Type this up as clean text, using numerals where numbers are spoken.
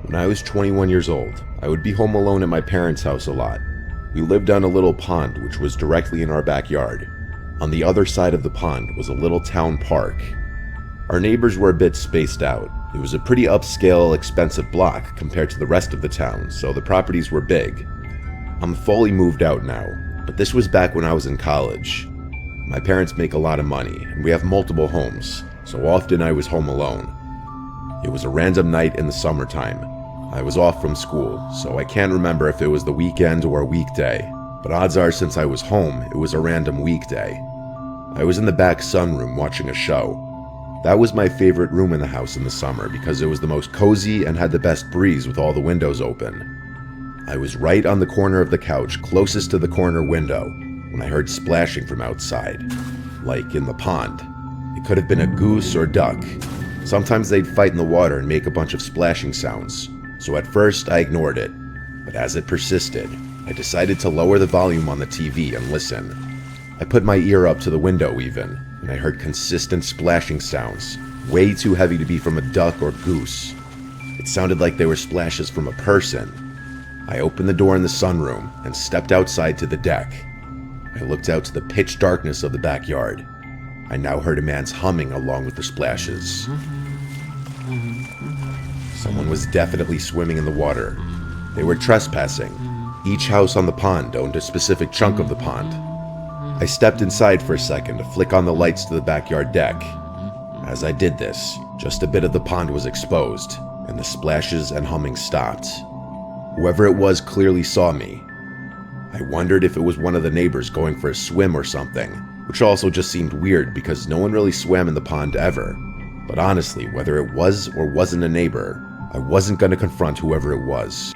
When I was 21 years old, I would be home alone at my parents' house a lot. We lived on a little pond which was directly in our backyard. On the other side of the pond was a little town park. Our neighbors were a bit spaced out. It was a pretty upscale, expensive block compared to the rest of the town, so the properties were big. I'm fully moved out now, but this was back when I was in college. My parents make a lot of money, and we have multiple homes, so often I was home alone. It was a random night in the summertime. I was off from school, so I can't remember if it was the weekend or a weekday, but odds are since I was home, it was a random weekday. I was in the back sunroom watching a show. That was my favorite room in the house in the summer because it was the most cozy and had the best breeze with all the windows open. I was right on the corner of the couch closest to the corner window when I heard splashing from outside, like in the pond. It could have been a goose or duck. Sometimes they'd fight in the water and make a bunch of splashing sounds, so at first I ignored it, but as it persisted, I decided to lower the volume on the TV and listen. I put my ear up to the window even, and I heard consistent splashing sounds, way too heavy to be from a duck or goose. It sounded like they were splashes from a person. I opened the door in the sunroom and stepped outside to the deck. I looked out to the pitch darkness of the backyard. I now heard a man's humming along with the splashes. Someone was definitely swimming in the water. They were trespassing. Each house on the pond owned a specific chunk of the pond. I stepped inside for a second to flick on the lights to the backyard deck. As I did this, just a bit of the pond was exposed, and the splashes and humming stopped. Whoever it was clearly saw me. I wondered if it was one of the neighbors going for a swim or something, which also just seemed weird because no one really swam in the pond ever. But honestly, whether it was or wasn't a neighbor, I wasn't going to confront whoever it was.